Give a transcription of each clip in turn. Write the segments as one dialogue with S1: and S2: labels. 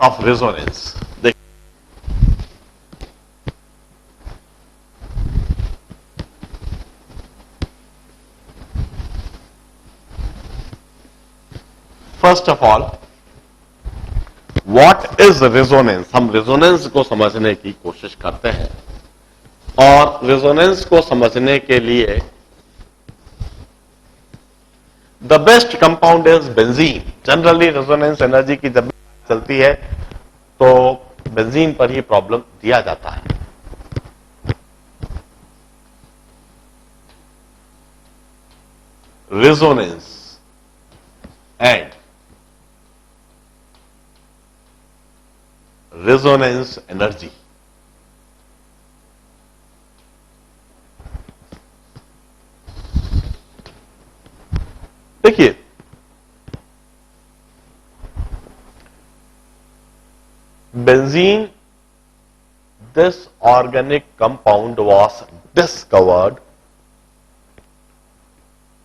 S1: Of resonance. First of all, what is resonance? हम resonance को समझने की कोशिश करते हैं और रेजोनेंस को समझने के लिए the best compound is benzene. Generally resonance energy की जब चलती है तो बेंजीन पर ही प्रॉब्लम दिया जाता है। Resonance and resonance energy. देखिए, benzene, this organic compound was discovered,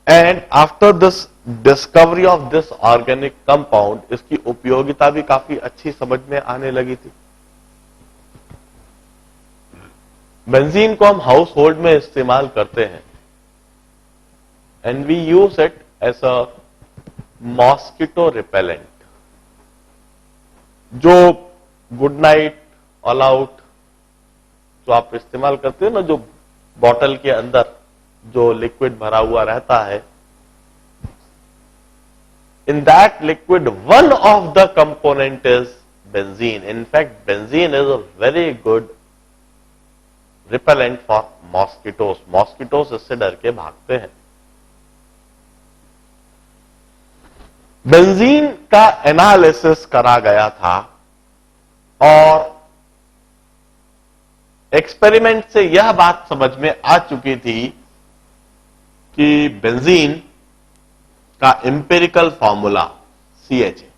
S1: and after this discovery of this organic compound, इसकी उपयोगिता भी काफी अच्छी समझ में आने लगी थी। बेंजीन को हम हाउस होल्ड में इस्तेमाल करते हैं and we use it as a mosquito repellent. जो गुड नाइट, ऑल आउट जो आप इस्तेमाल करते हो ना, जो बॉटल के अंदर जो लिक्विड भरा हुआ रहता है, in that liquid one of the component is benzene. In fact benzene is a very good repellent for mosquitoes. Mosquitoes इससे डर के भागते हैं। बेंजीन का एनालिसिस करा गया था और एक्सपेरिमेंट से यह बात समझ में आ चुकी थी कि बेंजीन का एम्पिरिकल फॉर्मूला CH है।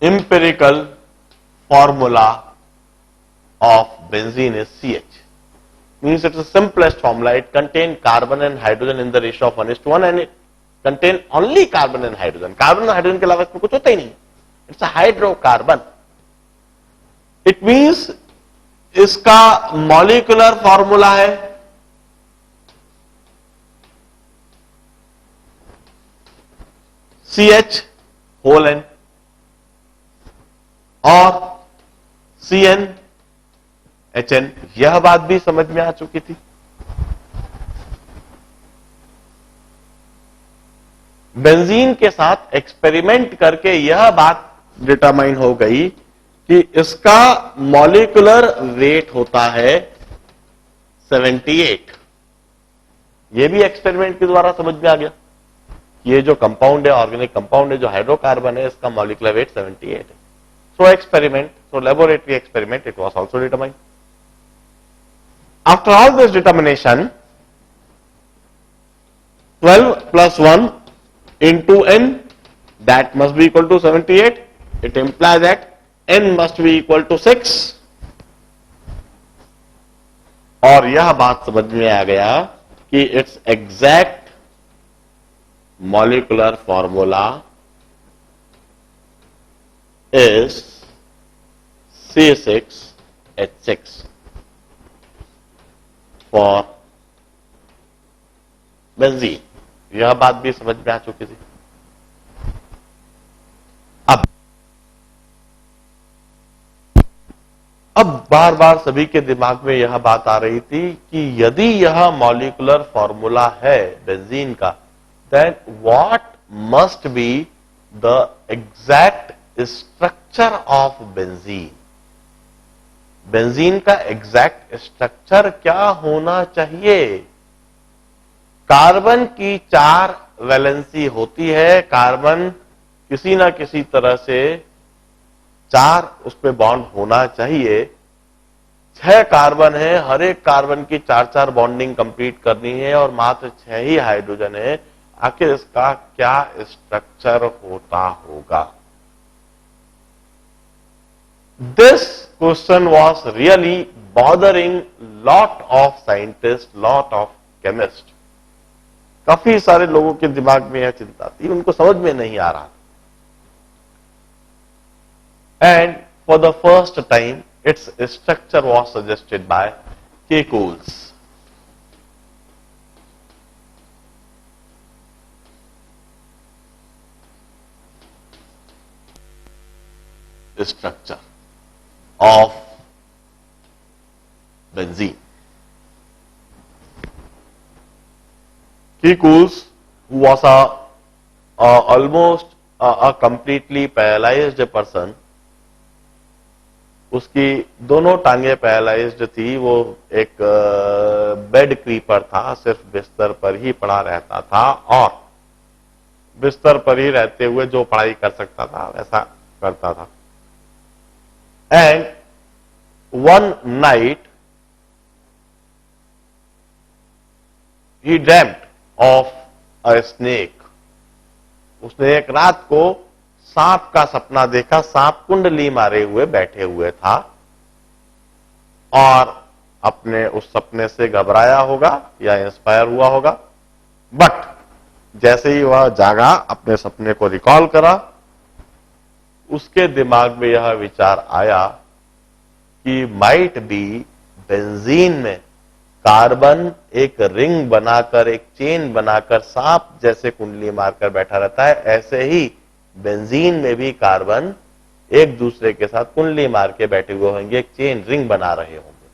S1: Empirical formula of benzene is CH, means it's the simplest formula. It contains carbon and hydrogen in the ratio of 1:1 and it contains only carbon and hydrogen. Carbon और hydrogen के अलावा इसमें कुछ होता ही नहीं। It's a hydrocarbon. It means इसका molecular formula है CH whole N और CN HN। यह बात भी समझ में आ चुकी थी। बेंजीन के साथ एक्सपेरिमेंट करके यह बात डिटरमाइन हो गई कि इसका मॉलिक्यूलर वेट होता है 78। यह भी एक्सपेरिमेंट के द्वारा समझ में आ गया। ये जो कंपाउंड है, ऑर्गेनिक कंपाउंड है, जो हाइड्रोकार्बन है, इसका मॉलिक्यूलर वेट 78 है। So experiment, so laboratory experiment, it was also determined. After all this determination, 12 plus 1 into n, that must be equal to 78. It implies that n must be equal to 6. और यह बात समझ में आ गया कि its exact molecular formula is C6H6 for benzene. यह बात भी समझ में आ चुकी थी। अब बार बार सभी के दिमाग में यह बात आ रही थी कि यदि यह मॉलिक्यूलर फॉर्मूला है बेंजीन का, then what must be the exact structure of benzene. Benzene का एग्जैक्ट स्ट्रक्चर क्या होना चाहिए? कार्बन की 4 वैलेंसी होती है। कार्बन किसी ना किसी तरह से 4 उस पे बॉन्ड होना चाहिए। 6 कार्बन है, हर एक कार्बन की 4-4 बॉन्डिंग कंप्लीट करनी है और मात्र 6 ही हाइड्रोजन है। आखिर इसका क्या स्ट्रक्चर होता होगा? This question was really bothering lot of scientists, lot of chemists. काफी सारे लोगों के दिमाग में यह चिंता थी, उनको समझ में नहीं आ रहा। And for the first time its structure was suggested by Kekule's. Structure of benzene. Kekulé, who was almost a completely paralyzed person, उसकी दोनों टांगे पैरालाइज्ड थी, वो एक बेड क्रीपर था, सिर्फ बिस्तर पर ही पड़ा रहता था और बिस्तर पर ही रहते हुए जो पढ़ाई कर सकता था वैसा करता था। And one night he dreamt of a snake. उसने एक रात को सांप का सपना देखा। सांप कुंडली मारे हुए बैठे हुए था और अपने उस सपने से घबराया होगा या इंस्पायर हुआ होगा। बट जैसे ही वह जागा, अपने सपने को रिकॉल करा, उसके दिमाग में यह विचार आया कि माइट बी बेंजीन में कार्बन एक रिंग बनाकर, एक चेन बनाकर सांप जैसे कुंडली मारकर बैठा रहता है, ऐसे ही बेंजीन में भी कार्बन एक दूसरे के साथ कुंडली मार के बैठे हुए होंगे, एक चेन रिंग बना रहे होंगे।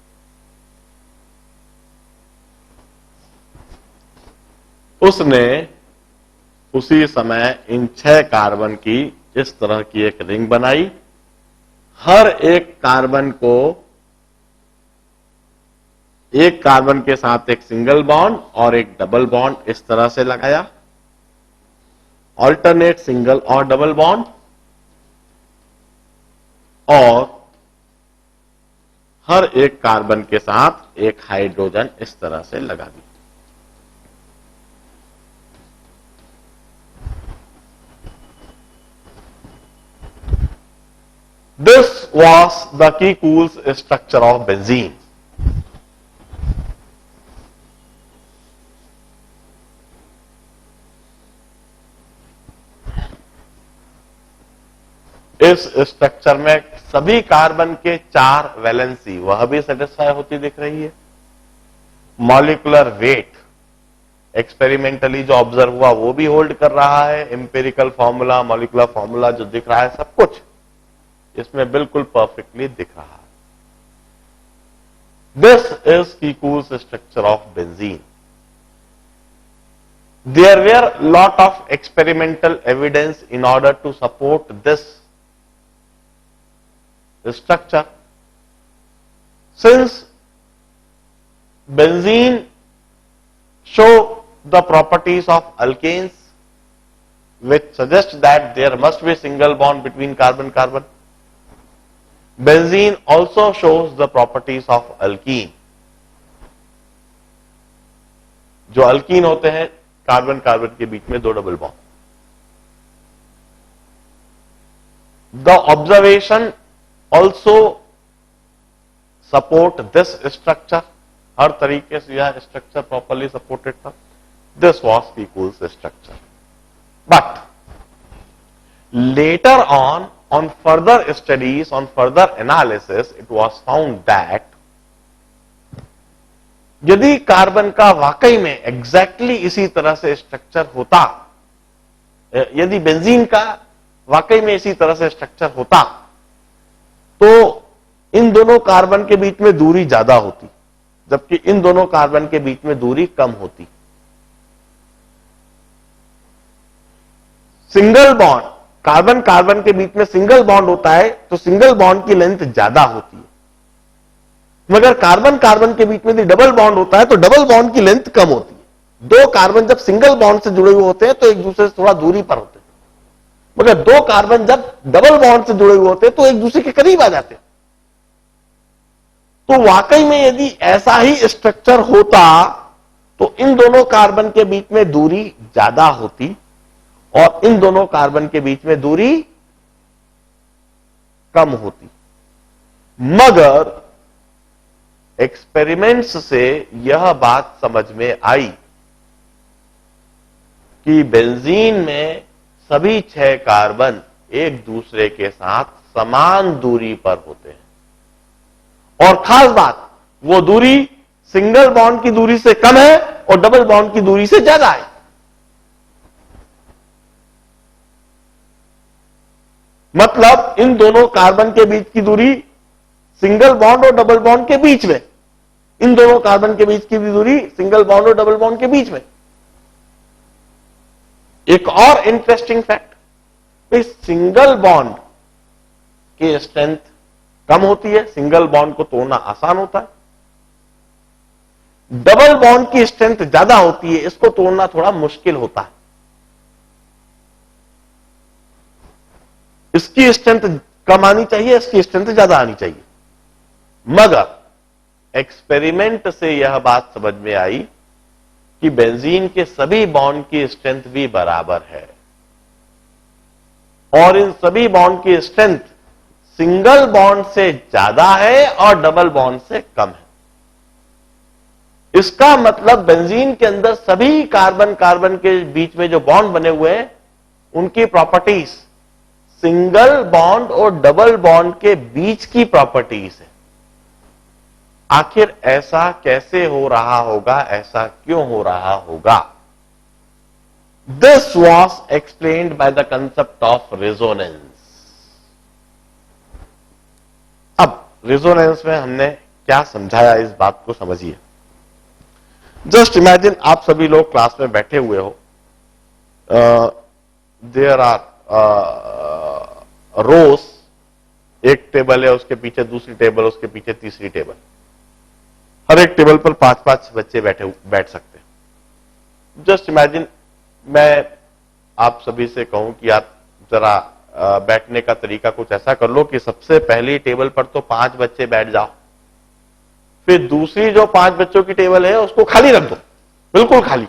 S1: उसने उसी समय इन 6 कार्बन की इस तरह की एक रिंग बनाई। हर एक कार्बन को, एक कार्बन के साथ एक सिंगल बॉन्ड और एक डबल बॉन्ड इस तरह से लगाया, ऑल्टरनेट सिंगल और डबल बॉन्ड, और हर एक कार्बन के साथ एक हाइड्रोजन इस तरह से लगा दी। This was the Kekulé's structure of benzene. इस स्ट्रक्चर में सभी कार्बन के 4 वैलेंसी वह भी सेटिस्फाई होती दिख रही है। मॉलिक्यूलर वेट एक्सपेरिमेंटली जो ऑब्जर्व हुआ वो भी होल्ड कर रहा है। एम्पिरिकल फॉर्मूला, मॉलिक्यूलर फॉर्मूला जो दिख रहा है, सब कुछ इसमें बिल्कुल परफेक्टली दिख रहा है। This is Kekule's structure of benzene. There were lot of experimental evidence in order to support this structure. Since benzene show the properties of alkanes, which suggest that there must be single bond between carbon-carbon, benzene also shows the properties of alkene. जो alkyne होते हैं, carbon carbon के बीच में 2 double bond. The observation also support this structure. हर तरीके से यह structure properly supported था। This was Kekulé's structure. But later on further studies, on further analysis, it was found that यदि कार्बन का वाकई में एग्जैक्टली इसी तरह से स्ट्रक्चर होता, यदि बेंजीन का वाकई में इसी तरह से स्ट्रक्चर होता, तो इन दोनों कार्बन के बीच में दूरी ज्यादा होती, जबकि इन दोनों कार्बन के बीच में दूरी कम होती। सिंगल बॉन्ड, कार्बन कार्बन के बीच में सिंगल बॉन्ड होता है तो सिंगल बॉन्ड की लेंथ ज्यादा होती है, मगर कार्बन कार्बन के बीच में यदि डबल बॉन्ड होता है तो डबल बॉन्ड की लेंथ कम होती है। 2 कार्बन जब सिंगल बॉन्ड से जुड़े हुए होते हैं तो एक दूसरे से थोड़ा दूरी पर होते हैं, मगर 2 कार्बन जब डबल बॉन्ड से जुड़े हुए होते हैं तो एक दूसरे के करीब आ जाते हैं। तो वाकई में यदि ऐसा ही स्ट्रक्चर होता तो इन दोनों कार्बन के बीच में दूरी ज्यादा होती और इन दोनों कार्बन के बीच में दूरी कम होती। मगर एक्सपेरिमेंट्स से यह बात समझ में आई कि बेंजीन में सभी 6 कार्बन एक दूसरे के साथ समान दूरी पर होते हैं और खास बात, वो दूरी सिंगल बॉन्ड की दूरी से कम है और डबल बॉन्ड की दूरी से ज्यादा है। मतलब इन दोनों कार्बन के बीच की दूरी सिंगल बॉन्ड और डबल बॉन्ड के बीच में, इन दोनों कार्बन के बीच की दूरी सिंगल बॉन्ड और डबल बॉन्ड के बीच में। एक और इंटरेस्टिंग फैक्ट, सिंगल बॉन्ड की स्ट्रेंथ कम होती है, सिंगल बॉन्ड को तोड़ना आसान होता है। डबल बॉन्ड की स्ट्रेंथ ज्यादा होती है, इसको तोड़ना थोड़ा मुश्किल होता है। इसकी स्ट्रेंथ कम आनी चाहिए, इसकी स्ट्रेंथ ज्यादा आनी चाहिए। मगर एक्सपेरिमेंट से यह बात समझ में आई कि बेंजीन के सभी बॉन्ड की स्ट्रेंथ भी बराबर है और इन सभी बॉन्ड की स्ट्रेंथ सिंगल बॉन्ड से ज्यादा है और डबल बॉन्ड से कम है। इसका मतलब बेंजीन के अंदर सभी कार्बन कार्बन के बीच में जो बॉन्ड बने हुए हैं, उनकी प्रॉपर्टीज सिंगल बॉन्ड और डबल बॉन्ड के बीच की प्रॉपर्टीज है। आखिर ऐसा कैसे हो रहा होगा, ऐसा क्यों हो रहा होगा? This was explained by the concept of resonance. अब रेजोनेंस में हमने क्या समझाया, इस बात को समझिए। जस्ट इमेजिन आप सभी लोग क्लास में बैठे हुए हो, देयर आर रोज, एक टेबल है, उसके पीछे दूसरी टेबल, उसके पीछे तीसरी टेबल, हर एक टेबल पर 5-5 बच्चे बैठ सकते हैं। जस्ट इमेजिन मैं आप सभी से कहूं कि आप जरा बैठने का तरीका कुछ ऐसा कर लो कि सबसे पहली टेबल पर तो 5 बच्चे बैठ जाओ, फिर दूसरी जो 5 बच्चों की टेबल है उसको खाली रख दो, बिल्कुल खाली।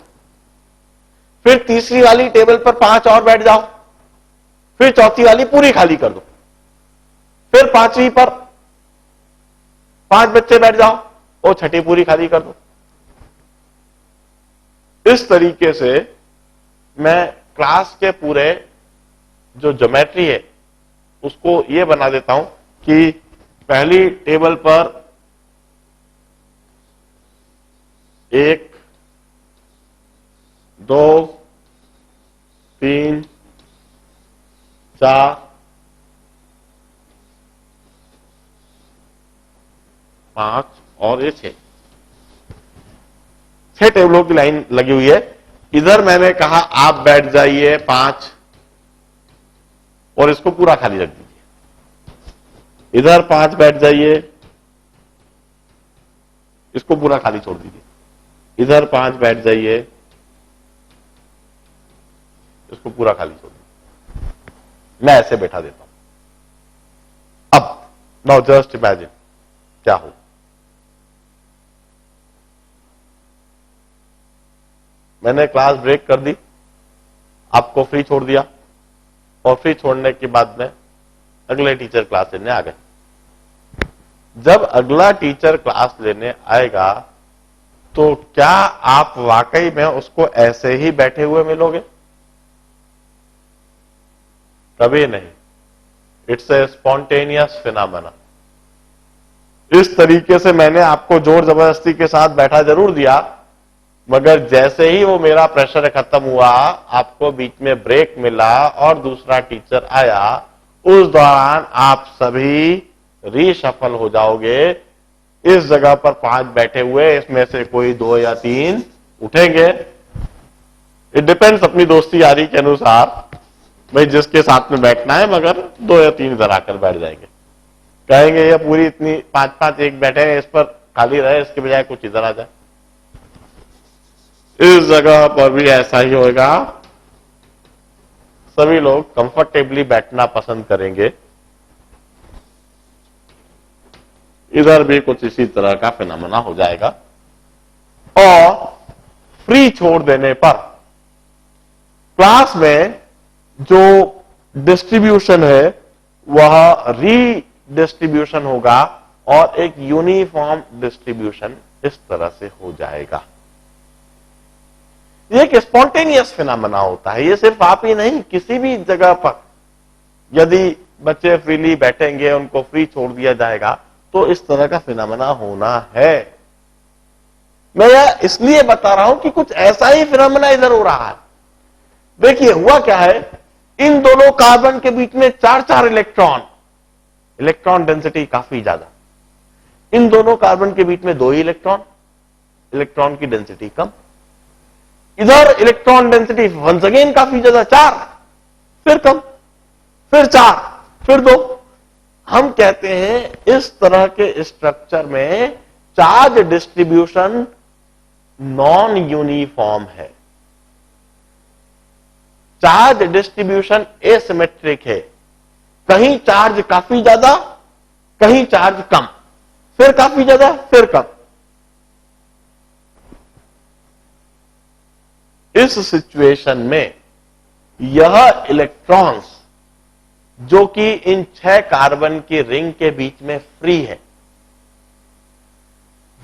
S1: फिर तीसरी वाली टेबल पर 5 और बैठ जाओ, फिर चौथी वाली पूरी खाली कर दो, फिर पांचवी पर 5 बच्चे बैठ जाओ और छठी पूरी खाली कर दो। इस तरीके से मैं क्लास के पूरे जो ज्योमेट्री है उसको ये बना देता हूं कि पहली टेबल पर 1, 2, 3, 4, 5 और ये 6 टेबलों की लाइन लगी हुई है। इधर मैंने कहा आप बैठ जाइए 5 और इसको पूरा खाली रख दीजिए। इधर 5 बैठ जाइए, इसको पूरा खाली छोड़ दीजिए। इधर 5 बैठ जाइए, इसको पूरा खाली छोड़ दीजिए। मैं ऐसे बैठा देता हूं। अब नाउ जस्ट इमेजिन क्या हो। मैंने क्लास ब्रेक कर दी, आपको फ्री छोड़ दिया और फ्री छोड़ने के बाद में अगले टीचर क्लास लेने आ गए। जब अगला टीचर क्लास लेने आएगा तो क्या आप वाकई में उसको ऐसे ही बैठे हुए मिलोगे? कभी नहीं। It's a spontaneous phenomena. इस तरीके से मैंने आपको जोर जबरदस्ती के साथ बैठा जरूर दिया, मगर जैसे ही वो मेरा प्रेशर खत्म हुआ, आपको बीच में ब्रेक मिला और दूसरा टीचर आया, उस दौरान आप सभी रीशफल हो जाओगे। इस जगह पर 5 बैठे हुए, इसमें से कोई 2 या 3 उठेंगे। इट डिपेंड्स अपनी दोस्ती यारी के अनुसार, भाई जिसके साथ में बैठना है, मगर 2 या 3 इधर आकर बैठ जाएंगे। कहेंगे ये पूरी इतनी 5-5 एक बैठे हैं, इस पर खाली रहे, इसके बजाय कुछ इधर आ जाए। इस जगह पर भी ऐसा ही होगा। सभी लोग कंफर्टेबली बैठना पसंद करेंगे। इधर भी कुछ इसी तरह का फिनोमेना हो जाएगा और फ्री छोड़ देने पर क्लास में जो डिस्ट्रीब्यूशन है वह रीडिस्ट्रीब्यूशन होगा और एक यूनिफॉर्म डिस्ट्रीब्यूशन इस तरह से हो जाएगा। ये एक स्पॉन्टेनियस फिनोमेना होता है। ये सिर्फ आप ही नहीं, किसी भी जगह पर यदि बच्चे फ्रीली बैठेंगे, उनको फ्री छोड़ दिया जाएगा, तो इस तरह का फिनोमेना होना है। मैं यह इसलिए बता रहा हूं कि कुछ ऐसा ही फिनोमेना इधर हो रहा है। देखिए हुआ क्या है, इन दोनों कार्बन के बीच में 4-4 इलेक्ट्रॉन, इलेक्ट्रॉन डेंसिटी काफी ज्यादा। इन दोनों कार्बन के बीच में 2 ही इलेक्ट्रॉन, इलेक्ट्रॉन की डेंसिटी कम। इधर इलेक्ट्रॉन डेंसिटी वंस अगेन काफी ज्यादा, 4, फिर कम, फिर 4, फिर 2। हम कहते हैं इस तरह के स्ट्रक्चर में चार्ज डिस्ट्रीब्यूशन नॉन यूनिफॉर्म है, चार्ज डिस्ट्रीब्यूशन एसिमेट्रिक है। कहीं चार्ज काफी ज्यादा, कहीं चार्ज कम, फिर काफी ज्यादा, फिर कम। इस सिचुएशन में यह इलेक्ट्रॉन्स जो कि इन 6 कार्बन की रिंग के बीच में फ्री है,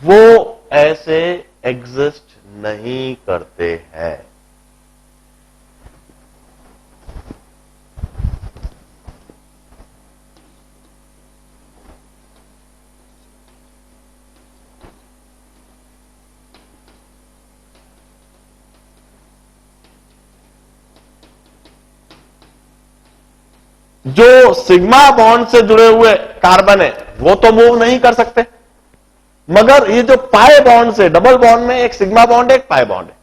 S1: वो ऐसे एग्जिस्ट नहीं करते हैं। जो सिग्मा बॉन्ड से जुड़े हुए कार्बन है वो तो मूव नहीं कर सकते, मगर ये जो पाई बॉन्ड से, डबल बॉन्ड में एक सिग्मा बॉन्ड है, एक पाई बॉन्ड है,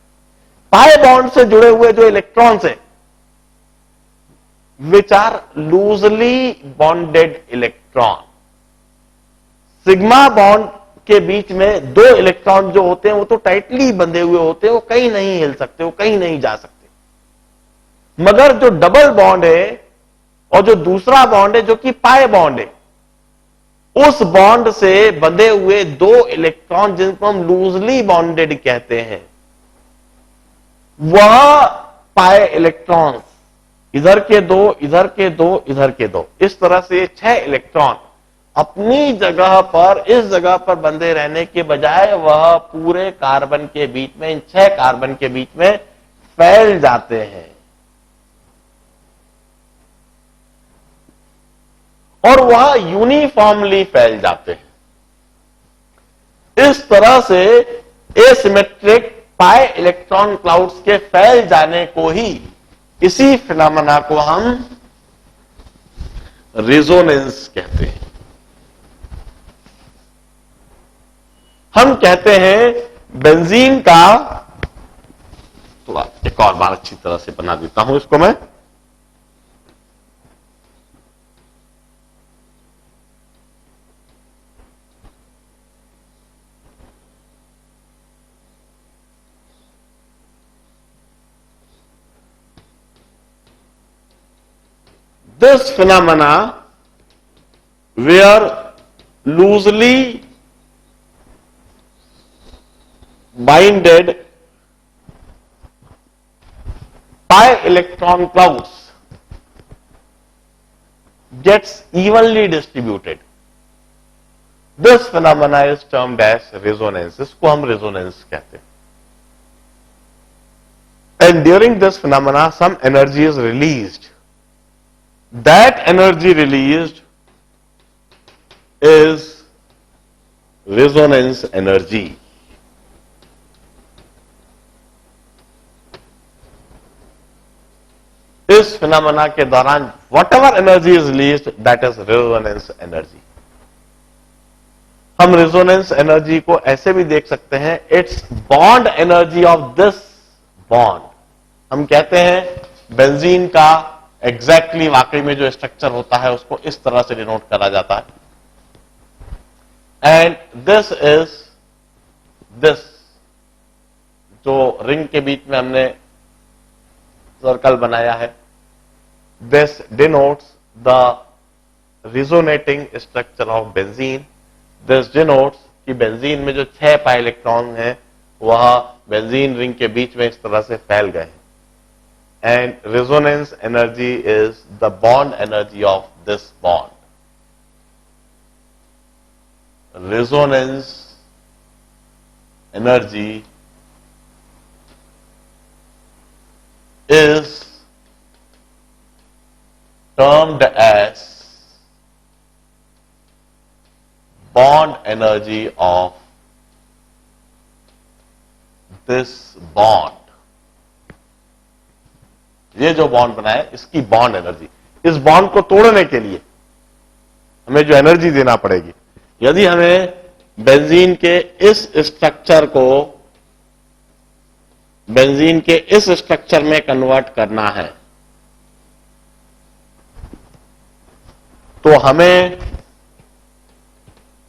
S1: पाई बॉन्ड से जुड़े हुए जो इलेक्ट्रॉन्स है, which are loosely bonded electron, sigma bond के बीच में 2 इलेक्ट्रॉन जो होते हैं वो तो टाइटली बंधे हुए होते हैं, वो कहीं नहीं हिल सकते, वो कहीं नहीं जा सकते। मगर जो डबल बॉन्ड है और जो दूसरा बॉन्ड है जो कि पाई बॉन्ड है, उस बॉन्ड से बंधे हुए 2 इलेक्ट्रॉन जिनको हम लूजली बॉन्डेड कहते हैं, वह पाई इलेक्ट्रॉन्स, इधर के 2, इधर के 2, इधर के 2, इस तरह से 6 इलेक्ट्रॉन अपनी जगह पर, इस जगह पर बंधे रहने के बजाय वह पूरे कार्बन के बीच में, इन 6 कार्बन के बीच में फैल जाते हैं और वह यूनिफॉर्मली फैल जाते हैं। इस तरह से एसिमेट्रिक पाई इलेक्ट्रॉन क्लाउड्स के फैल जाने को ही, इसी फिनोमेना को हम रेजोनेंस कहते हैं। हम कहते हैं बेंजीन का, थोड़ा एक और बार अच्छी तरह से बना देता हूं इसको मैं, this phenomena where loosely binded pi electron clouds gets evenly distributed. This phenomena is termed as resonance. इसको हम resonance कहते हैं. And during this phenomena, some energy is released. That energy released is resonance energy. इस phenomena के दौरान whatever energy is released, that is resonance energy. हम resonance energy को ऐसे भी देख सकते हैं, it's bond energy of this bond. हम कहते हैं बेंजीन का एग्जैक्टली वाकई में जो स्ट्रक्चर होता है उसको इस तरह से डिनोट करा जाता है, एंड दिस इज दिस, जो रिंग के बीच में हमने सर्कल बनाया है, this denotes the resonating structure of benzene. This denotes कि बेंजीन में जो 6 पाई इलेक्ट्रॉन हैं वह बेंजीन रिंग के बीच में इस तरह से फैल गए. And resonance energy is the bond energy of this bond. Resonance energy is termed as bond energy of this bond. ये जो बॉन्ड बना है इसकी बॉन्ड एनर्जी, इस बॉन्ड को तोड़ने के लिए हमें जो एनर्जी देना पड़ेगी, यदि हमें बेंजीन के इस स्ट्रक्चर को बेंजीन के इस स्ट्रक्चर में कन्वर्ट करना है तो हमें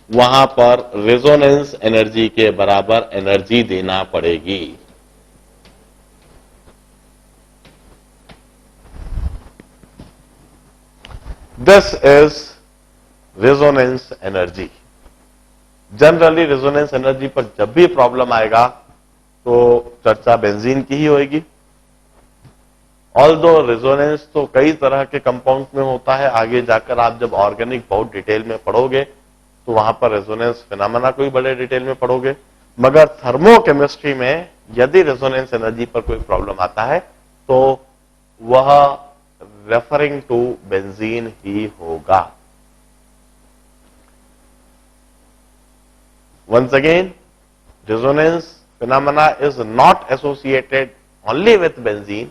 S1: वहां पर रेजोनेंस एनर्जी के बराबर एनर्जी देना पड़ेगी. This is resonance energy. Generally resonance energy पर जब भी प्रॉब्लम आएगा तो चर्चा बेंजीन की ही होगी. ऑल्दो रेजोनेंस तो कई तरह के कंपाउंड में होता है, आगे जाकर आप जब ऑर्गेनिक बहुत डिटेल में पढ़ोगे तो वहां पर रेजोनेंस फिनोमेना को भी बड़े डिटेल में पढ़ोगे. मगर थर्मोकेमिस्ट्री में यदि रेजोनेंस एनर्जी पर कोई प्रॉब्लम आता है तो वह रेफरिंग टू बेंजीन ही होगा. Once again, resonance phenomena is not associated only with benzene.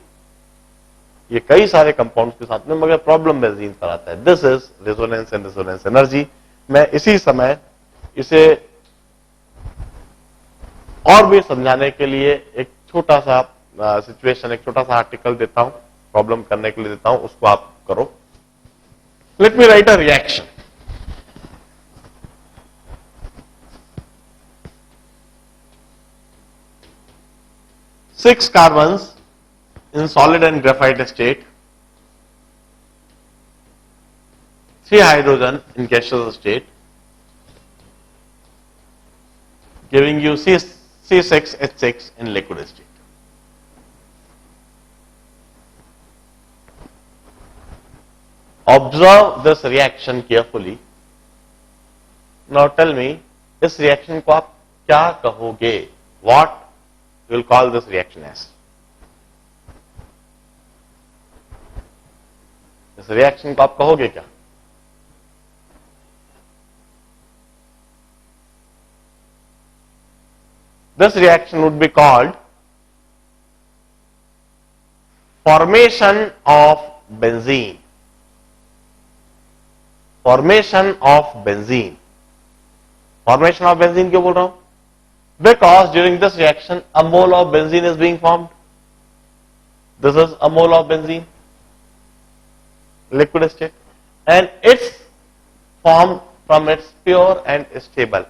S1: ये कई सारे कंपाउंड्स के साथ में, मगर प्रॉब्लम बेंजीन पर आता है. This is resonance and resonance energy. मैं इसी समय इसे और भी समझाने के लिए एक छोटा सा सिचुएशन, एक छोटा सा आर्टिकल देता हूं, प्रॉब्लम करने के लिए देता हूं, उसको आप करो. Let me right a reaction. 6 carbons in solid and graphite state, 3 hydrogen in gaseous state, giving you C6H6 in liquid state. Observe this reaction carefully. Now tell me, इस reaction को आप क्या कहोगे? What you will call this reaction as? इस reaction को आप कहोगे क्या? This reaction would be called formation of benzene. Formation of benzene. Formation of benzene क्यों बोल रहा हूं? Because during this reaction a mole of benzene is being formed. This is a mole of benzene, liquid state, and it's formed from its pure and stable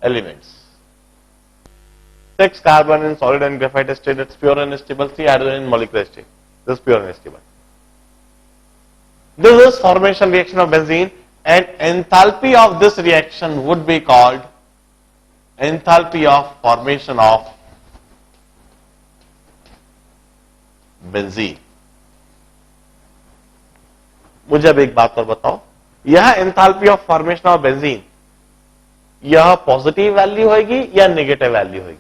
S1: elements. 6 carbon in solid and graphite state, it's pure and stable. 3 hydrogen in molecular state, this is pure and stable. This is formation reaction of benzene, and enthalpy of this reaction would be called enthalpy of formation of benzene. मुझे अब एक बात और बताओ, यह enthalpy of formation of benzene यह positive value होगी या नेगेटिव वैल्यू होगी?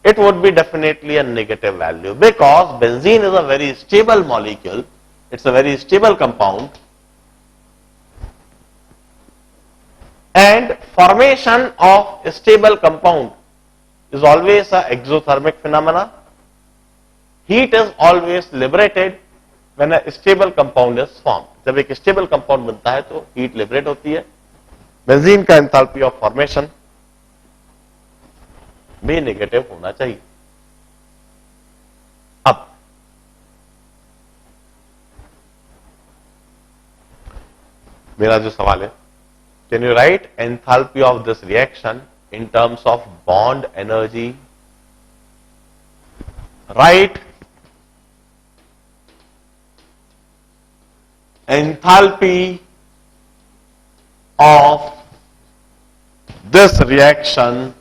S1: It would be definitely a negative value, because benzene is a very stable molecule, it's a very stable compound, and formation of a stable compound is always a exothermic phenomena. Heat is always liberated when a stable compound is formed. जब एक stable compound बनता है तो heat liberate होती है. Benzene का enthalpy of formation भी negative होना चाहिए. अब मेरा जो सवाल है, can you right enthalpy of this reaction in terms of bond energy? Right enthalpy of this reaction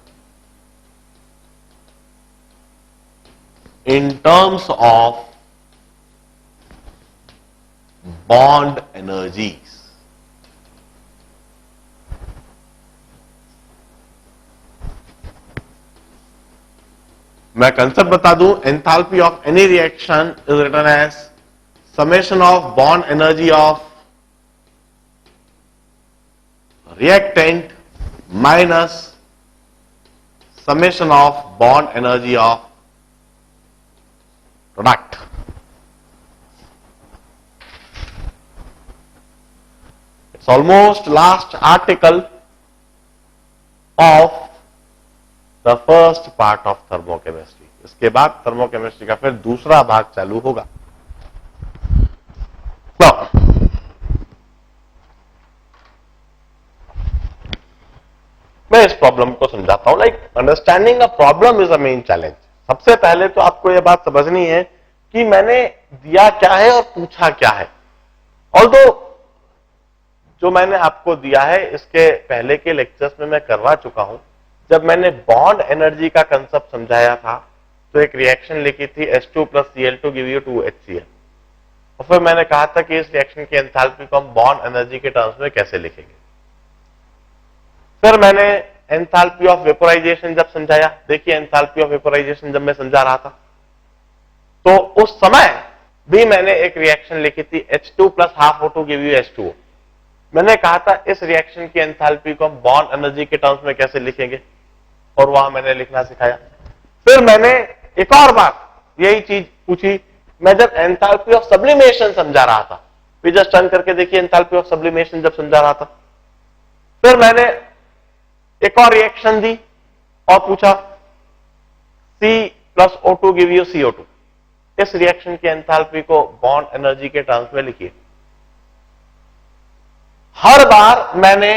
S1: in terms of bond energies. मैं कंसेप्ट बता दूं, enthalpy of any reaction is written as summation of bond energy of reactant minus summation of bond energy of product. It's almost last article of the first part of thermochemistry. इसके बाद thermochemistry का फिर दूसरा भाग चालू होगा. Now, मैं इस प्रॉब्लम को समझाता हूं. Like understanding a problem is a main challenge. सबसे पहले तो आपको यह बात समझनी है कि मैंने दिया क्या है और पूछा क्या है. ऑल्दो जो मैंने आपको दिया है इसके पहले के लेक्चर्स में मैं करवा चुका हूं. जब मैंने बॉन्ड एनर्जी का कंसेप्ट समझाया था तो एक रिएक्शन लिखी थी H2 + Cl2 give you 2HCl. और फिर मैंने कहा था कि इस रिएक्शन की एंथैल्पी को हम बॉन्ड एनर्जी के टर्म्स में कैसे लिखेंगे. फिर मैंने एंथैल्पी ऑफ वेपोराइजेशन जब समझाया. देखिए एंथैल्पी ऑफ वेपोराइजेशन जब मैं समझा रहा था तो उस समय भी मैंने एक रिएक्शन लिखी थी H2 + ½ O2 give you H2O. मैंने कहा था इस रिएक्शन की एंथैल्पी को हम बॉन्ड एनर्जी के टर्म्स में कैसे लिखेंगे और वहां मैंने लिखना सिखाया. फिर मैंने एक और बात यही चीज पूछी. मैं जब एंथैल्पी ऑफ सब्लिमेशन समझा रहा था, फिर जस्ट टर्न करके देखिए एंथैल्पी ऑफ सब्लिमेशन जब समझा रहा था, फिर मैंने एक और रिएक्शन दी और पूछा C + O2 give you CO2. इस रिएक्शन की एंथैल्पी को बॉन्ड एनर्जी के टर्म्स में लिखिए. हर बार मैंने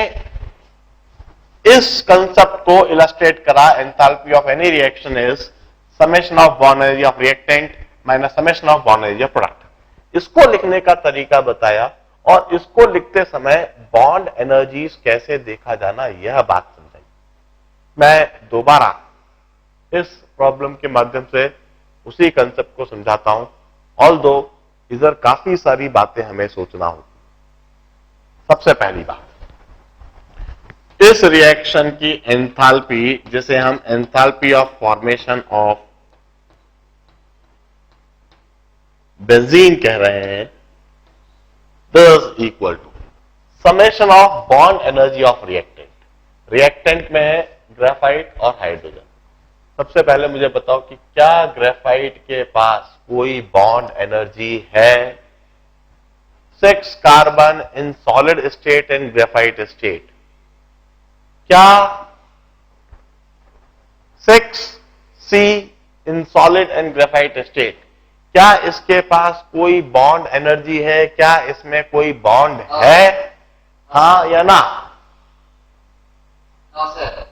S1: इस कंसेप्ट को इलस्ट्रेट करा. Enthalpy of any reaction is summation of bond energy of reactant minus summation of bond energy of product. इसको लिखने का तरीका बताया और इसको लिखते समय बॉन्ड एनर्जीज कैसे देखा जाना यह बात समझाई. मैं दोबारा इस प्रॉब्लम के माध्यम से उसी कंसेप्ट को समझाता हूं. ऑल्दो इधर काफी सारी बातें हमें सोचना होगी. सबसे पहली बात, इस रिएक्शन की एंथैल्पी जिसे हम enthalpy of formation of benzene कह रहे हैं, this equal to summation of bond energy of reactant. Reactant में है ग्रेफाइट और हाइड्रोजन. सबसे पहले मुझे बताओ कि क्या ग्रेफाइट के पास कोई बॉन्ड एनर्जी है? 6 carbon in solid state and graphite state. क्या 6C in solid and graphite state, क्या इसके पास कोई बॉन्ड एनर्जी है? क्या इसमें कोई बॉन्ड है? हाँ या ना? सर.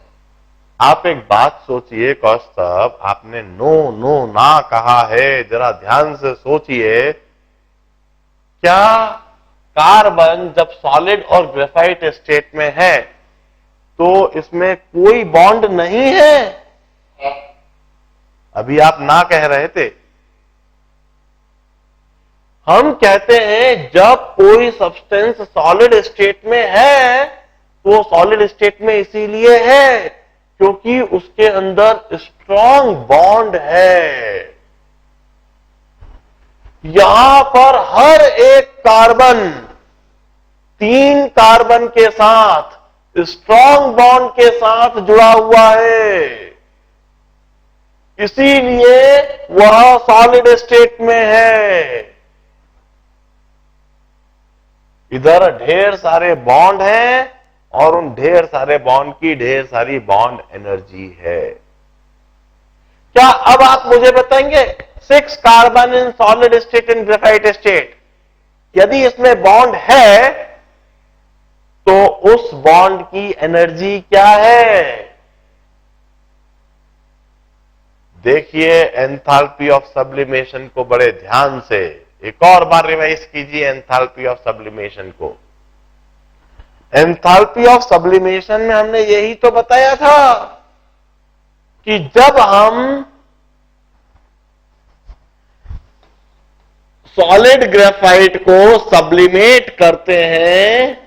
S1: आप एक बात सोचिए कौस्तभ, आपने नो नो ना कहा है, जरा ध्यान से सोचिए. क्या कार्बन जब सॉलिड और ग्रेफाइट स्टेट में है तो इसमें कोई बॉन्ड नहीं है? अभी आप ना कह रहे थे. हम कहते हैं जब कोई सब्सटेंस सॉलिड स्टेट में है तो सॉलिड स्टेट में इसीलिए है क्योंकि उसके अंदर स्ट्रॉन्ग बॉन्ड है. यहां पर हर एक कार्बन 3 कार्बन के साथ स्ट्रॉन्ग बॉन्ड के साथ जुड़ा हुआ है, इसीलिए वह सॉलिड स्टेट में है. इधर ढेर सारे बॉन्ड हैं और उन ढेर सारे बॉन्ड की ढेर सारी बॉन्ड एनर्जी है. क्या अब आप मुझे बताएंगे 6 carbon in solid state in graphite state, यदि इसमें बॉन्ड है तो उस बॉन्ड की एनर्जी क्या है? देखिए एंथैल्पी ऑफ सब्लिमेशन को बड़े ध्यान से एक और बार रिवाइज कीजिए. एंथैल्पी ऑफ सब्लिमेशन को, एंथैल्पी ऑफ सब्लिमेशन में हमने यही तो बताया था कि जब हम सॉलिड ग्रेफाइट को सब्लिमेट करते हैं,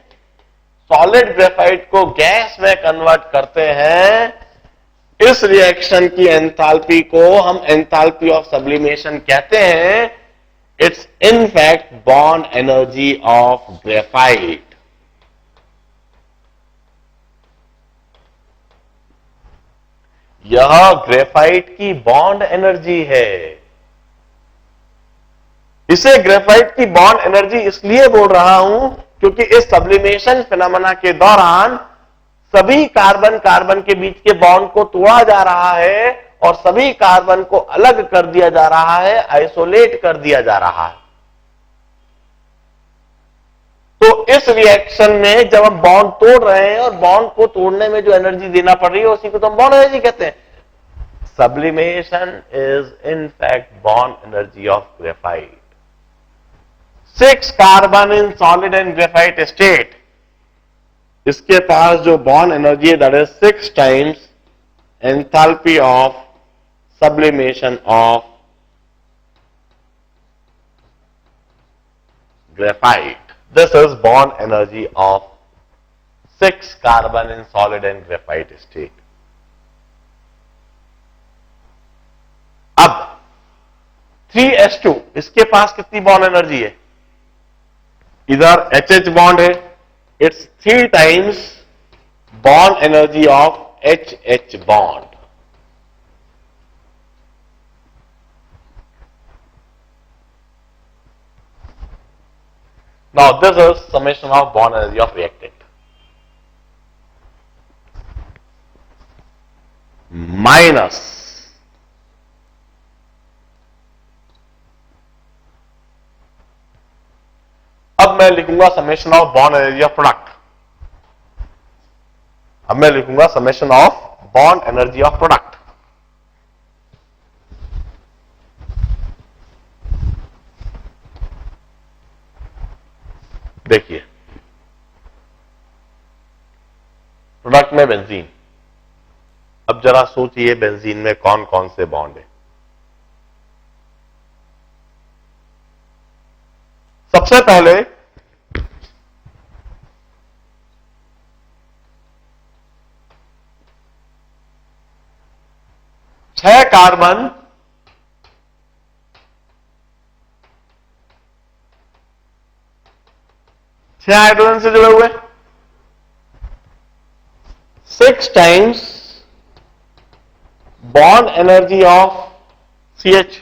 S1: सॉलिड ग्रेफाइट को गैस में कन्वर्ट करते हैं, इस रिएक्शन की एंथैल्पी को हम एंथैल्पी ऑफ सब्लिमेशन कहते हैं. It's in fact bond energy of graphite. यह ग्रेफाइट की बॉन्ड एनर्जी है. इसे ग्रेफाइट की बॉन्ड एनर्जी इसलिए बोल रहा हूं क्योंकि इस सब्लिमेशन फिनोमेना के दौरान सभी कार्बन कार्बन के बीच के बॉन्ड को तोड़ा जा रहा है और सभी कार्बन को अलग कर दिया जा रहा है, आइसोलेट कर दिया जा रहा है. तो इस रिएक्शन में जब हम बॉन्ड तोड़ रहे हैं और बॉन्ड को तोड़ने में जो एनर्जी देना पड़ रही है उसी को तो हम बॉन्ड एनर्जी कहते हैं. Sublimation is in fact bond energy of graphite. 6 carbon in solid and graphite state. इसके पास जो बॉन्ड एनर्जी है that is 6 times enthalpy of sublimation of graphite. This is bond energy of 6 carbon in solid and graphite state. अब 3s2 इसके पास कितनी bond energy है? इधर HH bond है, it's 3 times bond energy of HH bond. Now this is summation of bond energy of reactant. Minus अब मैं लिखूंगा summation of bond energy of product. अब मैं लिखूंगा summation of bond energy of product. देखिए product में benzene. अब जरा सोचिए बेंजीन में कौन कौन से बॉन्ड है. सबसे पहले छह कार्बन छह हाइड्रोजन से जुड़े हुए. 6 times bond energy of CH.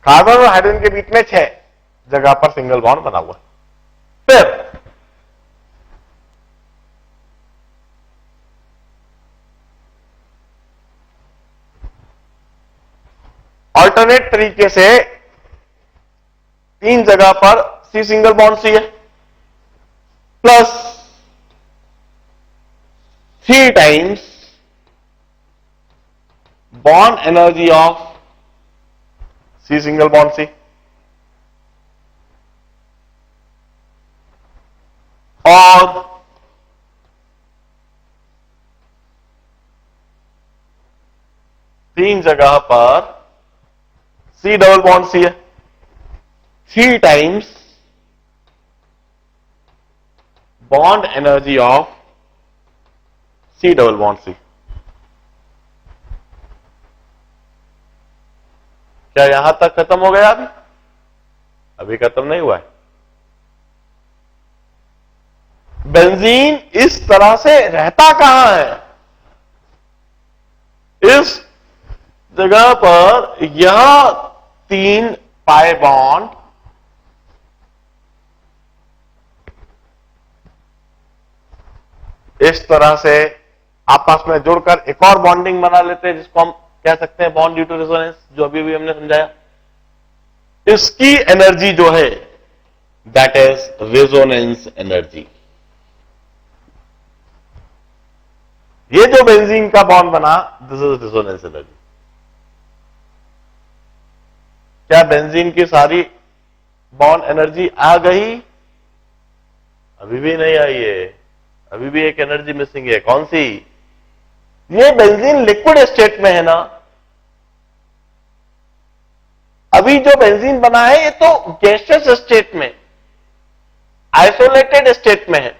S1: Carbon और हाइड्रोजन के बीच में 6 जगह पर सिंगल बॉन्ड बना हुआ. फिर ऑल्टरनेट तरीके से 3 जगह पर C सिंगल बॉन्ड C है, plus 3 times bond energy of C single bond C. और तीन जगह पर C डबल बॉन्ड C है. 3 times bond energy of C double bond C. क्या यहां तक खत्म हो गया? अभी खत्म नहीं हुआ है. बेंजीन इस तरह से रहता कहां है? इस जगह पर यह 3 पाई बॉन्ड इस तरह से आपस में जुड़कर एक और बॉन्डिंग बना लेते हैं जिसको हम कह सकते हैं बॉन्ड ड्यू टू रेजोनेंस, जो अभी भी हमने समझाया. इसकी एनर्जी जो है दैट इज रेजोनेंस एनर्जी. ये जो बेंजीन का बॉन्ड बना दिस इज रेजोनेंस एनर्जी. क्या बेंजीन की सारी बॉन्ड एनर्जी आ गई? अभी भी नहीं आई है. अभी भी एक एनर्जी मिसिंग है. कौन सी? ये बेंजीन लिक्विड स्टेट में है ना. अभी जो बेंजीन बना है ये तो गैसियस स्टेट में. आइसोलेटेड स्टेट में है।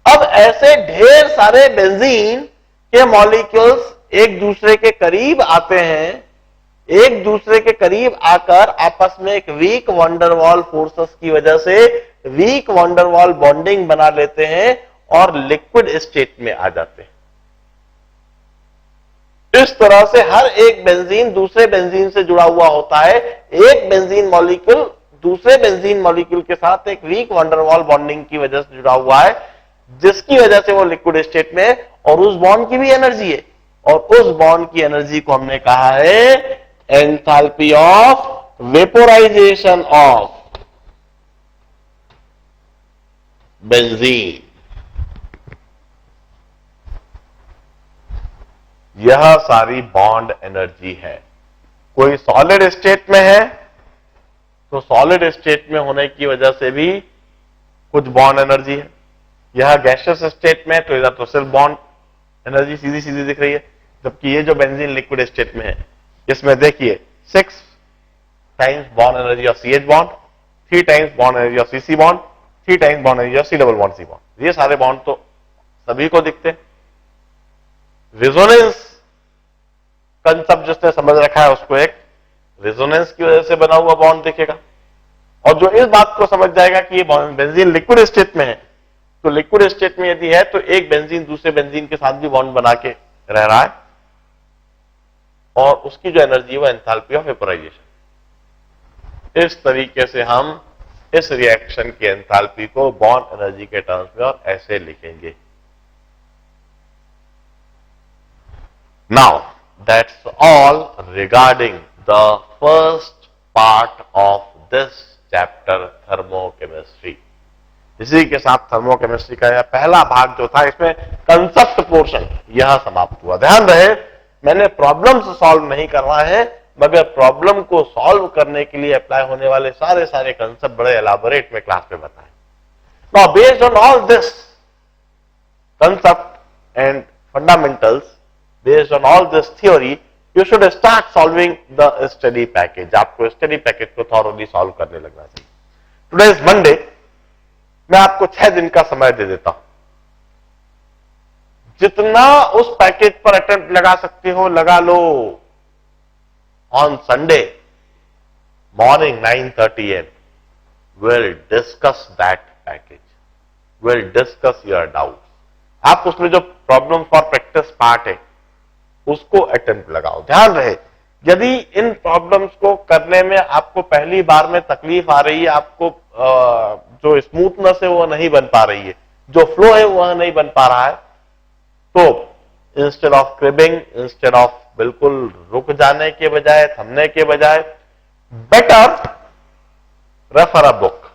S1: अब ऐसे ढेर सारे बेंजीन के मॉलिक्यूल्स एक दूसरे के करीब आते हैं, एक दूसरे के करीब आकर आपस में एक वीक वंडरवॉल फोर्सेस की वजह से वीक वंडरवॉल बॉन्डिंग बना लेते हैं और लिक्विड स्टेट में आ जाते हैं। इस तरह से हर एक बेंजीन दूसरे बेंजीन से जुड़ा हुआ होता है। एक बेंजीन मॉलिक्यूल दूसरे बेंजीन मॉलिक्यूल के साथ एक वीक वंडरवॉल बॉन्डिंग की वजह से जुड़ा हुआ है, जिसकी वजह से वो लिक्विड स्टेट में है। और उस बॉन्ड की भी एनर्जी है, और उस बॉन्ड की एनर्जी को हमने कहा है enthalpy of vaporisation of benzene. यह सारी बॉन्ड एनर्जी है। कोई सॉलिड स्टेट में है तो सॉलिड स्टेट में होने की वजह से भी कुछ बॉन्ड एनर्जी है। यह गैसियस स्टेट में है तो इधर तो सिर्फ बॉन्ड एनर्जी सीधी सीधी दिख रही है, जबकि ये जो बेंजीन लिक्विड स्टेट में है इसमें देखिए 6 times bond energy of CH bond, 3 times bond energy of CC bond, 3 times bond energy of C double bond C bond. ये सारे बॉन्ड तो सभी को दिखते हैं। रेजोनेंस कंसेप्ट जिसने समझ रखा है उसको एक रेजोनेंस की वजह से बना हुआ बॉन्ड दिखेगा। और जो इस बात को समझ जाएगा कि ये बेंजीन लिक्विड स्टेट में है, तो लिक्विड स्टेट में यदि है तो एक बेंजीन दूसरे बेंजीन के साथ भी बॉन्ड बना के रह रहा है, और उसकी जो एनर्जी है वो एंथैल्पी ऑफ वेपोराइजेशन। इस तरीके से हम इस रिएक्शन की एंथैल्पी को बॉन्ड एनर्जी के टर्म्स में और ऐसे लिखेंगे। Now that's all regarding the first part of this chapter thermochemistry. इसी के साथ थर्मोकेमिस्ट्री का यह पहला भाग जो था, इसमें कंसेप्ट पोर्शन यह समाप्त हुआ। ध्यान रहे, मैंने प्रॉब्लम्स सॉल्व नहीं करना है, मगर प्रॉब्लम को सॉल्व करने के लिए अप्लाई होने वाले सारे कंसेप्ट बड़े एलाबोरेट में क्लास में बताए। Now based on all this concept and fundamentals, based on all this theory, you should start solving the study package. आपको स्टडी पैकेज को थॉरोली सॉल्व करने लगना चाहिए। टुडे इज मंडे, मैं आपको 6 दिन का समय दे देता हूं। जितना उस पैकेज पर अटेम्प्ट लगा सकते हो लगा लो। On Sunday morning 9:30 AM will discuss that package, will discuss your doubt. आप उसमें जो प्रॉब्लम फॉर प्रैक्टिस पार्ट है उसको अटेम्प्ट लगाओ। ध्यान रहे, यदि इन प्रॉब्लम्स को करने में आपको पहली बार में तकलीफ आ रही है, आपको जो स्मूथनेस है वो नहीं बन पा रही है, जो फ्लो है वह नहीं बन पा रहा है, तो instead of cribbing, instead of बिल्कुल रुक जाने के बजाय, थमने के बजाय, बेटर रेफर अ बुक।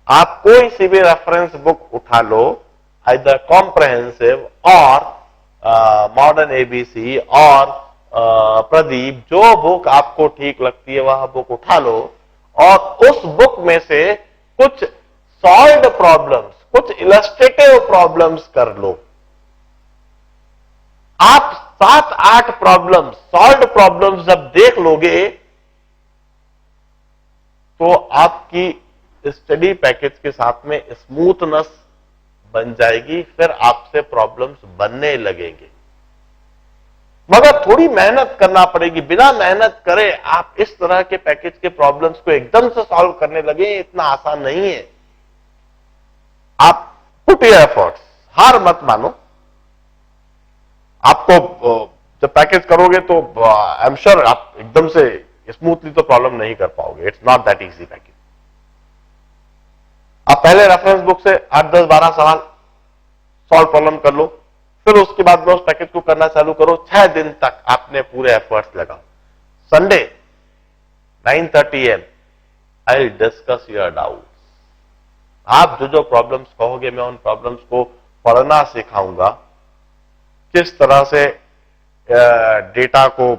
S1: आप कोई सी भी रेफरेंस बुक उठा लो, आइदर कॉम्प्रहेंसिव और मॉडर्न ABC और प्रदीप, जो बुक आपको ठीक लगती है वह बुक उठा लो, और उस बुक में से कुछ सॉल्व्ड प्रॉब्लम्स, कुछ इलस्ट्रेटिव प्रॉब्लम्स कर लो। आप 7-8 प्रॉब्लम्स, सॉल्व्ड प्रॉब्लम्स जब देख लोगे तो आपकी स्टडी पैकेज के साथ में स्मूथनेस बन जाएगी, फिर आपसे प्रॉब्लम्स बनने लगेंगे। मगर थोड़ी मेहनत करना पड़ेगी। बिना मेहनत करे आप इस तरह के पैकेज के प्रॉब्लम्स को एकदम से सॉल्व करने लगे, इतना आसान नहीं है। आप पुट योर एफर्ट्स, हार मत मानो। आपको जब पैकेज करोगे तो आई एम श्योर आप एकदम से स्मूथली तो प्रॉब्लम नहीं कर पाओगे। It's not that easy package. आप पहले रेफरेंस बुक से 8, 10, 12 सवाल सॉल्व प्रॉब्लम कर लो, फिर उसके बाद में उस पैकेज को करना चालू करो। 6 दिन तक आपने पूरे एफर्ट्स लगाओ। Sunday 9:30 AM I will discuss your doubts. आप जो प्रॉब्लम्स कहोगे मैं उन प्रॉब्लम्स को पढ़ना सिखाऊंगा, किस तरह से डेटा को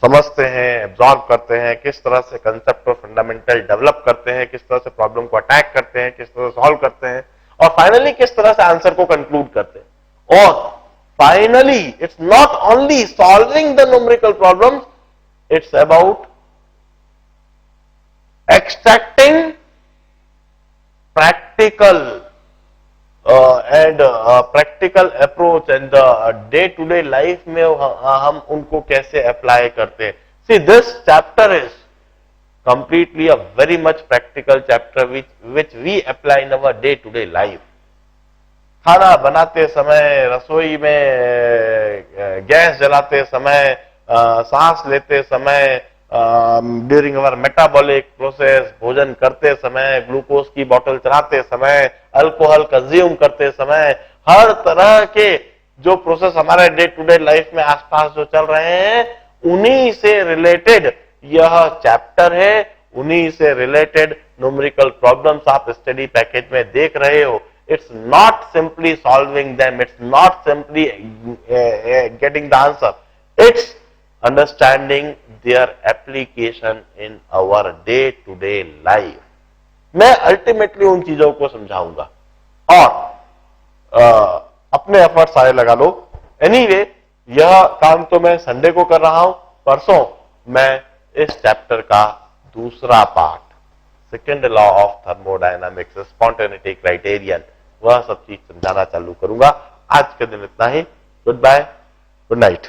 S1: समझते हैं, एब्जॉर्ब करते हैं, किस तरह से कंसेप्ट और फंडामेंटल डेवलप करते हैं, किस तरह से प्रॉब्लम को अटैक करते हैं, किस तरह से सॉल्व करते हैं, और फाइनली किस तरह से आंसर को कंक्लूड करते हैं। और finally it's not only solving the numerical problems, it's about extracting practical and practical approach and the day to day life में हम उनको कैसे अप्लाई करते हैं. See, this chapter is completely a very much practical chapter which we apply in our day to day life. खाना बनाते समय, रसोई में गैस जलाते समय, सांस लेते समय, ड्यूरिंग अवर मेटाबॉलिक प्रोसेस, भोजन करते समय, ग्लूकोज की बोतल चलाते समय, अल्कोहल कंज्यूम करते समय, हर तरह के जो प्रोसेस हमारे डे टू डे लाइफ में आसपास जो चल रहे हैं, उन्हीं से रिलेटेड यह चैप्टर है, उन्हीं से रिलेटेड न्यूमेरिकल प्रॉब्लम्स आप स्टडी पैकेज में देख रहे हो. It's not simply solving them, it's not simply getting the answer, it's understanding their application in our day to day life. मैं अल्टीमेटली उन चीजों को समझाऊंगा और अपने एफर्ट सारे लगा लो. एनीवे, यह काम तो मैं संडे को कर रहा हूं. परसों मैं इस चैप्टर का दूसरा part, second law of thermodynamics, spontaneity criterion, वह सब चीज समझाना चालू करूंगा. आज के दिन इतना ही. Goodbye, good night.